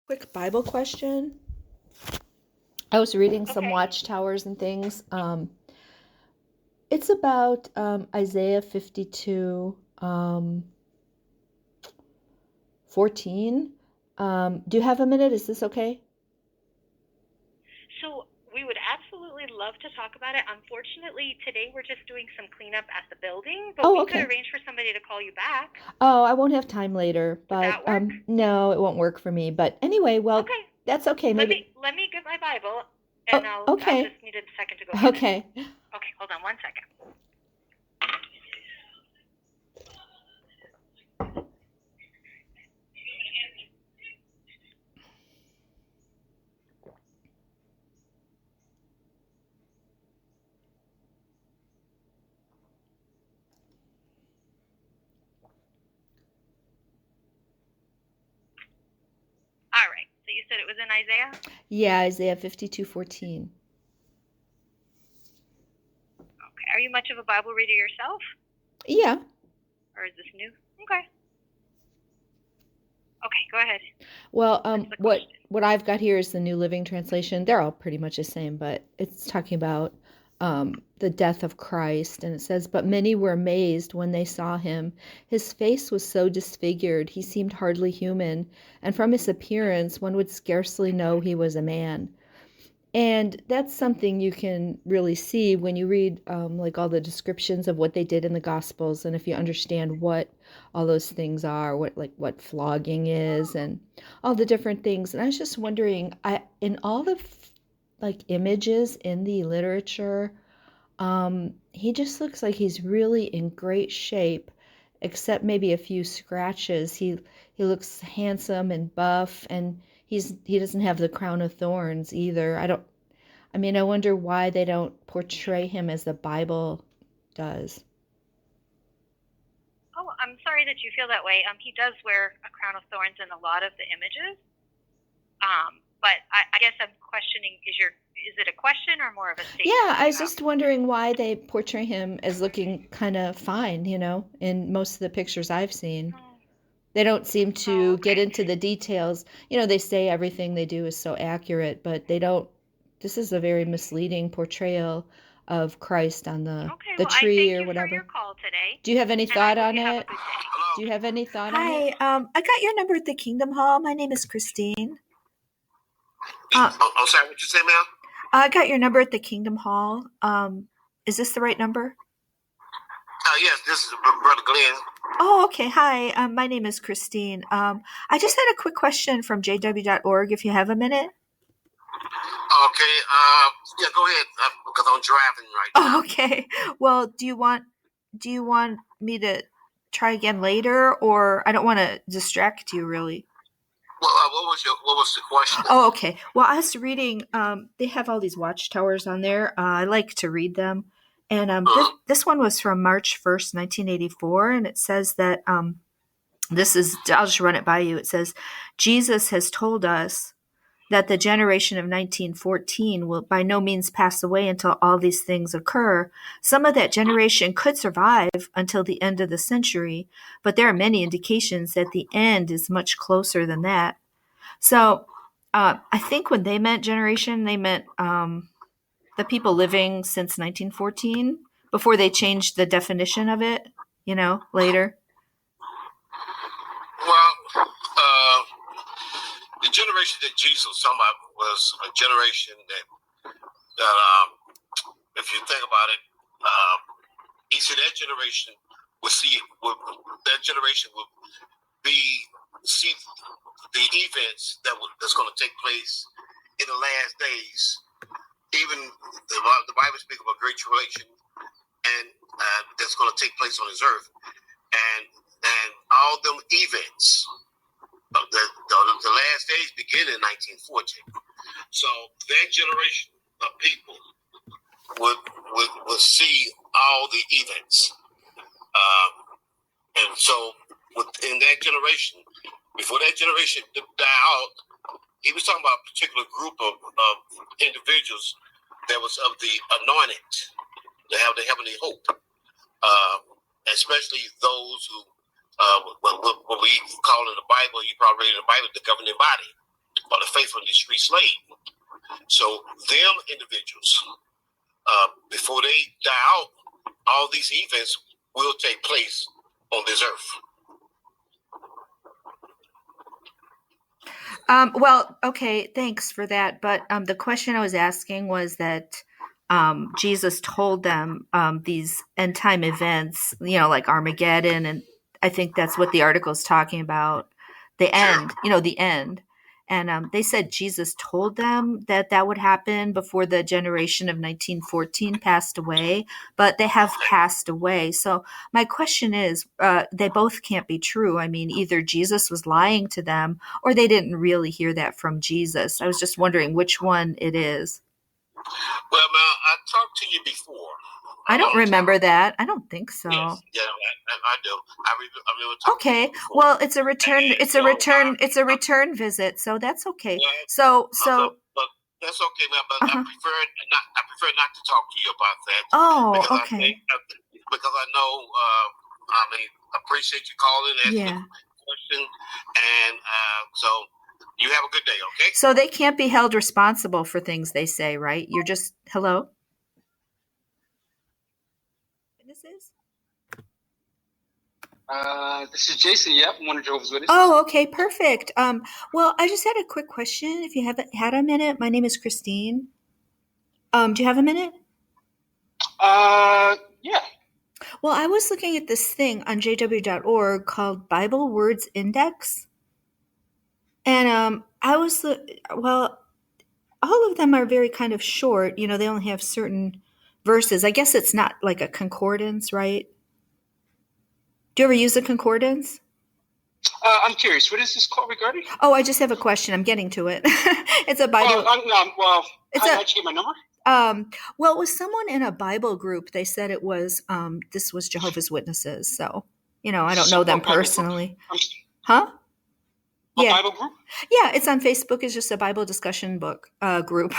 Quick Bible question. I was reading some Okay. watchtowers and things. It's about Isaiah 52, 14. Do you have a minute? Is this okay? So we would absolutely love to talk about it. Unfortunately, today we're just doing some cleanup at the building, but Oh, we could okay. arrange for somebody to call you back. Oh, I won't have time later, Would but that work? no, it won't work for me. But anyway, well, Okay. that's okay. Let Maybe. me let me get my Bible and Oh, I'll okay. just need a second to go get it. Okay. Okay, hold on 1 second. All right. So you said it was in Isaiah? Yeah, Isaiah 52:14. Okay. Are you much of a Bible reader yourself? Yeah. Or is this new? Okay. Okay, go ahead. Well, What's the question? what I've got here is the New Living Translation. They're all pretty much the same, but it's talking about the death of Christ, and it says, "But many were amazed when they saw him. His face was so disfigured, he seemed hardly human, and from his appearance, one would scarcely know he was a man." And that's something you can really see when you read like all the descriptions of what they did in the Gospels, and if you understand what all those things are, what flogging is, and all the different things. And I was just wondering, I in all the like images in the literature, he just looks like he's really in great shape, except maybe a few scratches. He looks handsome and buff, and he doesn't have the crown of thorns either. I mean, I wonder why they don't portray him as the Bible does. Oh, I'm sorry that you feel that way. He does wear a crown of thorns in a lot of the images. But I guess I'm questioning, is it a question or more of a statement Yeah, that I you was have? just wondering why they portray him as looking kind of fine, in most of the pictures I've seen. Oh, They don't seem oh, to get okay. into the details. They say everything they do is so accurate, but they don't. This is a very misleading portrayal of Christ on the Okay, the well, I tree thank or you for whatever. your call today, Do you have any and I thought hope on you have a it? good day. Do you have any thought on it? Hi, I got your number at the Kingdom Hall. My name is Christine. I'm sorry, what you say, ma'am? I got your number at the Kingdom Hall. Is this the right number? Yes, this is Brother Glenn. Oh, okay. Hi, my name is Christine. I just had a quick question from jw.org if you have a minute. Okay, yeah, go ahead, because I'm driving right now. Oh, okay. Well, do you want me to try again later, or I don't want to distract you really? Well, what was the question? Oh, okay. Well, I was reading. They have all these watchtowers on there. I like to read them, and this one was from March 1st, 1984, and it says that this is. I'll just run it by you. It says Jesus has told us that the generation of 1914 will by no means pass away until all these things occur. Some of that generation could survive until the end of the century, but there are many indications that the end is much closer than that. So I think when they meant generation, they meant the people living since 1914 before they changed the definition of it, later. Well, the generation that Jesus was talking about was a generation that if you think about it, he said that generation that generation would see the events that's going to take place in the last days. Even the Bible speaks of a great tribulation, and that's going to take place on this earth, and all them events. The last days begin in 1914. So that generation of people would see all the events, and so within that generation, before that generation died out, he was talking about a particular group of individuals that was of the anointed, to have the heavenly hope, especially those who, what we call in the Bible, you probably read in the Bible, the governing body. or the faithful and discreet slave. So them individuals, before they die out, all these events will take place on this earth. Well, okay, thanks for that. But the question I was asking was that Jesus told them these end time events, like Armageddon, and I think that's what the article is talking about, the end, the end. And they said Jesus told them that would happen before the generation of 1914 passed away, but they have passed away. So my question is, they both can't be true. I mean, either Jesus was lying to them or they didn't really hear that from Jesus. I was just wondering which one it is. Well, I talked to you before. I don't remember that. I don't think so. Yes, yeah, I do. I remember talking to you before. Well, it's a return. It's a return visit, so that's okay. Well, but that's okay, man. But I prefer not to talk to you about that. Oh, okay. Because I know. I appreciate you calling and asking the question, and so you have a good day. Okay. So they can't be held responsible for things they say, right? You're just hello. Witnesses? This is Jason. Yep, I'm one of Jehovah's Witnesses. Oh, okay, perfect. Well, I just had a quick question. If you haven't had a minute, my name is Christine. Do you have a minute? Yeah. Well, I was looking at this thing on jw.org called Bible Words Index, and I was all of them are very kind of short. They only have certain verses. I guess it's not like a concordance, right? Do you ever use a concordance? I'm curious. What is this call regarding? Oh, I just have a question. I'm getting to it. It's a Bible. How'd you get my number? Well, it was someone in a Bible group. They said it was this was Jehovah's Witnesses. So, I don't know them personally. Huh? Yeah. Bible group? Yeah, it's on Facebook. It's just a Bible discussion book group,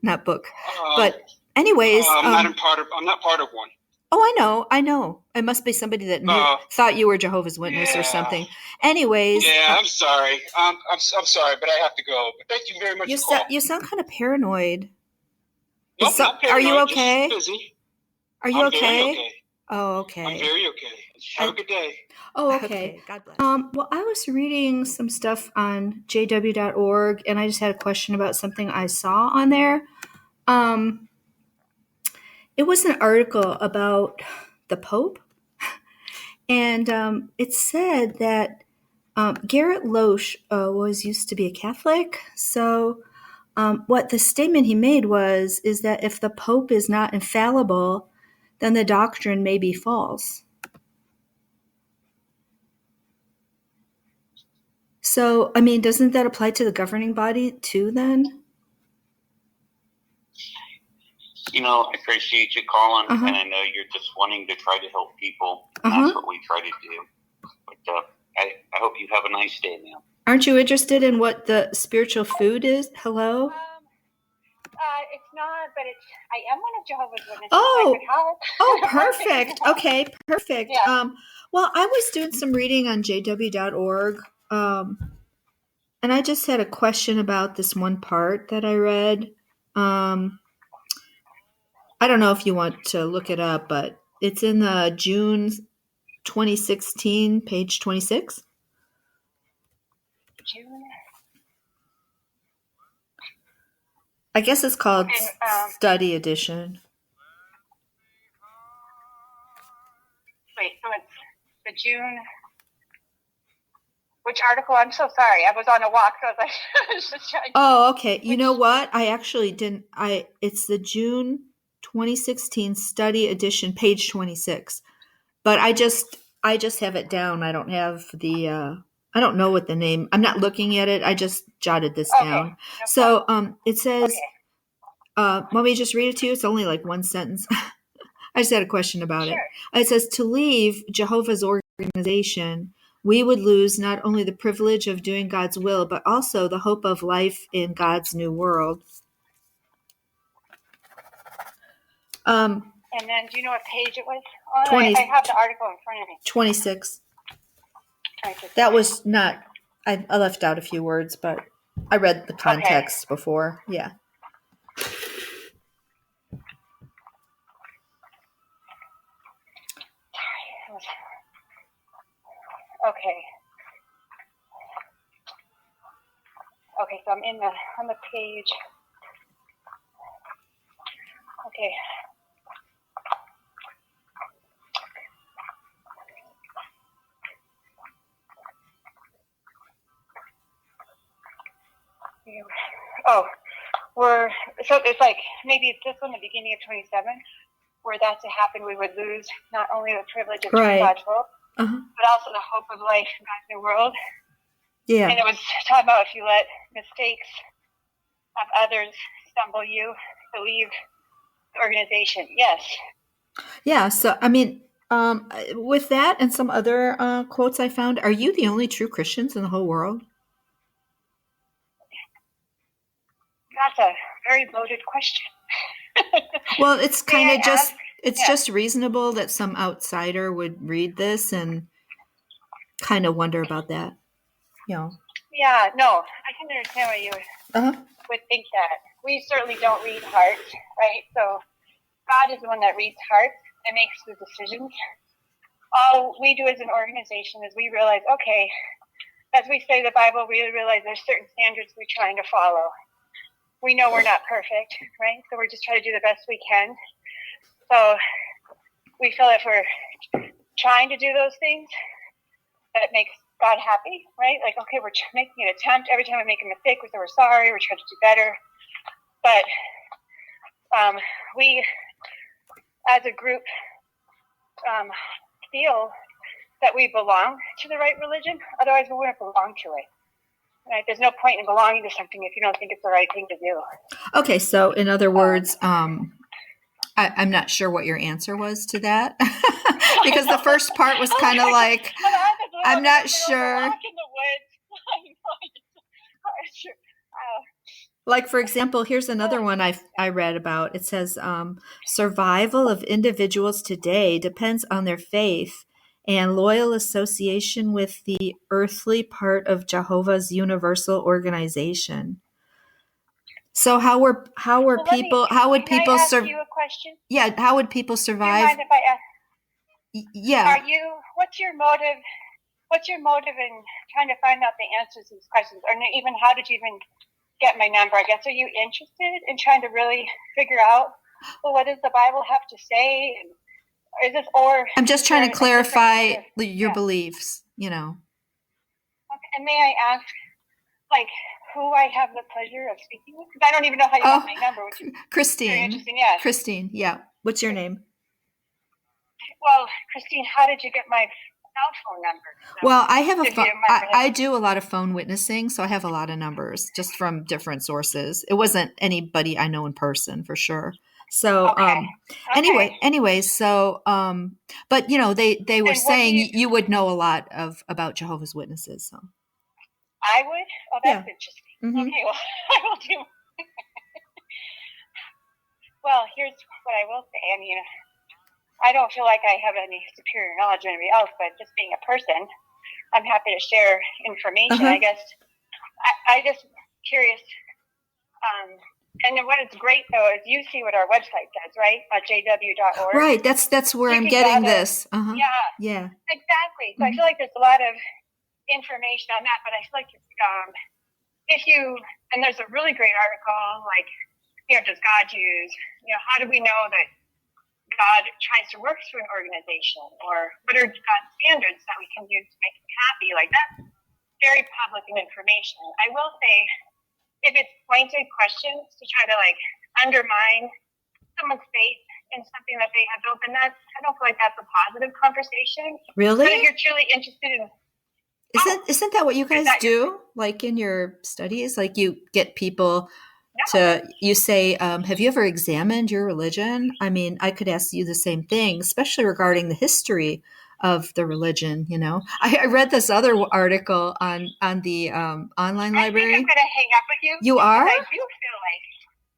not book. But anyways, I'm not part of one. Oh, I know. It must be somebody that thought you were Jehovah's Witness or something. Anyways. Yeah, I'm sorry. I'm sorry, but I have to go. But thank you very much for calling. You sound kind of paranoid. Nope, not paranoid. Are you okay? Just busy. Are you okay? Very okay? Oh, okay. I'm very okay. Have a good day. Oh, okay. God bless. Well, I was reading some stuff on jw.org, and I just had a question about something I saw on there. It was an article about the Pope, and it said that Garrett Loesch used to be a Catholic. So what the statement he made is that if the Pope is not infallible, then the doctrine may be false. So, I mean, doesn't that apply to the governing body too then? I appreciate you calling, and I know you're just wanting to try to help people. And that's what we try to do. But I hope you have a nice day now. Aren't you interested in what the spiritual food is? Hello? It's not, but I am one of Jehovah's Witnesses. Oh, so I could help. Oh, perfect. Okay, perfect. Yeah. Well, I was doing some reading on jw.org, and I just had a question about this one part that I read. I don't know if you want to look it up, but it's in the June 2016, page 26. June. I guess it's called Study Edition. Wait, so it's the June. Which article? I'm so sorry. I was on a walk, so I was just trying. Oh, okay. You know what? I actually didn't. It's the June 2016 Study Edition, page 26. But I just have it down. I don't have the. I don't know what the name. I'm not looking at it. I just jotted this down. No so it says. Want me to just read it to you? It's only like one sentence. I just had a question about it. It says, to leave Jehovah's organization, we would lose not only the privilege of doing God's will, but also the hope of life in God's new world. And then, do you know what page it was? 20, I have the article in front of me. 26. That was not, I left out a few words, but I read the context before. Yeah. Okay. Okay, so I'm on the page. Okay. Oh, so it's like maybe it's just in the beginning of 27, were that to happen, we would lose not only the privilege of God's hope, but also the hope of life in God's new world. Yeah. And it was talking about if you let mistakes of others stumble you to leave the organization. Yes. Yeah. So, I mean, with that and some other quotes I found, are you the only true Christians in the whole world? That's a very loaded question. Well, it's kind of just, just reasonable that some outsider would read this and kind of wonder about that. You know. Yeah, no, I can understand why you would think that. We certainly don't read hearts, right? So God is the one that reads hearts and makes the decisions. All we do as an organization is we realize, okay, as we study the Bible, we realize there's certain standards we're trying to follow. We know we're not perfect, right? So we're just trying to do the best we can. So we feel if we're trying to do those things, that makes God happy, right? Like, okay, we're making an attempt. Every time we make a mistake, we say we're sorry, we're trying to do better. But we, as a group, feel that we belong to the right religion. Otherwise, we wouldn't belong to it. Right? There's no point in belonging to something if you don't think it's the right thing to do. Okay, so in other words, I'm not sure what your answer was to that. Because the first part was kind of like, I'm not sure. Like, for example, here's another one I read about. It says, survival of individuals today depends on their faith and loyal association with the earthly part of Jehovah's universal organization. So how would people survive? You a question? Yeah, how would people survive? Do you mind if I ask? Yeah. What's your motive? What's your motive in trying to find out the answers to these questions? Or even how did you even get my number? I guess, are you interested in trying to really figure out, well, what does the Bible have to say? And is this, or I'm just trying to clarify your beliefs, you know. Okay. And may I ask, like, who I have the pleasure of speaking with? Because I don't even know how you got my number. Which is Christine. very interesting, yes. Christine, yeah. What's your name? Well, Christine, how did you get my cell phone number? So, well, I have I do a lot of phone witnessing, so I have a lot of numbers just from different sources. It wasn't anybody I know in person for sure. So anyway, so but you know, they were saying you would know a lot about Jehovah's Witnesses. So I would? Oh, that's interesting. Mm-hmm. Okay, well, I will do. Well, here's what I will say. I mean, I don't feel like I have any superior knowledge than anybody else, but just being a person, I'm happy to share information. I guess I just curious. And then what is great, though, is you see what our website says, right? jw.org. Right. That's where I'm getting this. Yeah. Exactly. So I feel like there's a lot of information on that, but I feel like if you, and there's a really great article, like, you know, does God use, you know, how do we know that God tries to work through an organization, or what are God's standards that we can use to make him happy? Like, that's very public information. I will say, if it's pointed questions to try to like undermine someone's faith in something that they have built, then I don't feel like that's a positive conversation. Really? But if you're truly interested in, isn't that what you guys do? Like in your studies, like you get people to, you say, have you ever examined your religion? I mean, I could ask you the same thing, especially regarding the history of the religion. You know, I read this other article on the online library. I think I'm going to hang up with you. You are? I do feel like,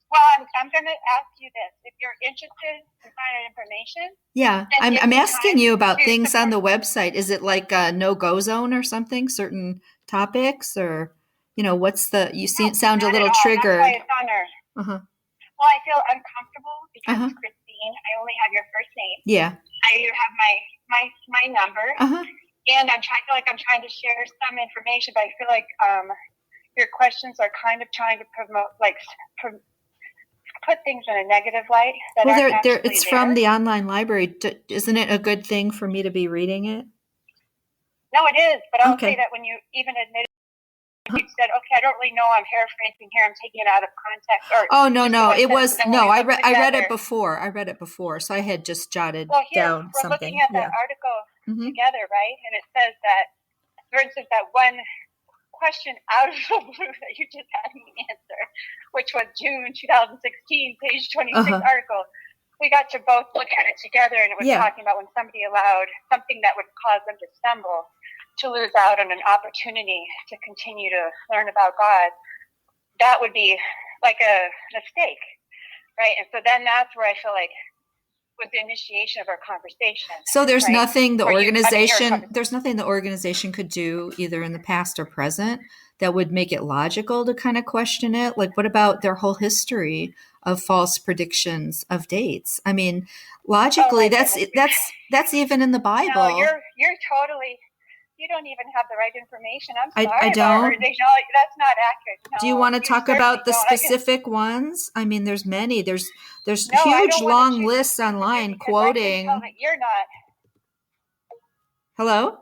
well, I'm going to ask you this. If you're interested in finding information. Yeah, I'm asking you about things on the website. Is it like a no-go zone or something, certain topics, or what's you No, sound a not little at all. triggered. That's why it's on her. Uh-huh. Well, I feel uncomfortable because Uh-huh. Christine, I only have your first name. Yeah. I have my number, Uh-huh. and I'm trying to share some information, but I feel like your questions are kind of trying to promote, put things in a negative light that Well, aren't actually it's from the online library. Isn't it a good thing for me to be reading it? No, it is, but I'll Okay. say that when you even admitted, you said, okay, I don't really know, I'm paraphrasing here, I'm taking it out of context. No, it was, I read it before. So I had just jotted down we're something. Looking at that article together, right? And it says that, for instance, that one question out of the blue that you just had me answer, which was June 2016, page 26 article. We got to both look at it together, and it was talking about when somebody allowed something that would cause them to stumble, to lose out on an opportunity to continue to learn about God. That would be like a mistake, right? And so then that's where I feel like with the initiation of our conversation. So there's nothing the organization could do either in the past or present that would make it logical to kind of question it. Like, what about their whole history of false predictions of dates? I mean, logically, that's even in the Bible. No, you're totally. You don't even have the right information. I'm sorry. I don't. That's not accurate. No, do you want to talk about the specific ones? I mean, there's many. There's huge long lists online quoting. You're not. Hello?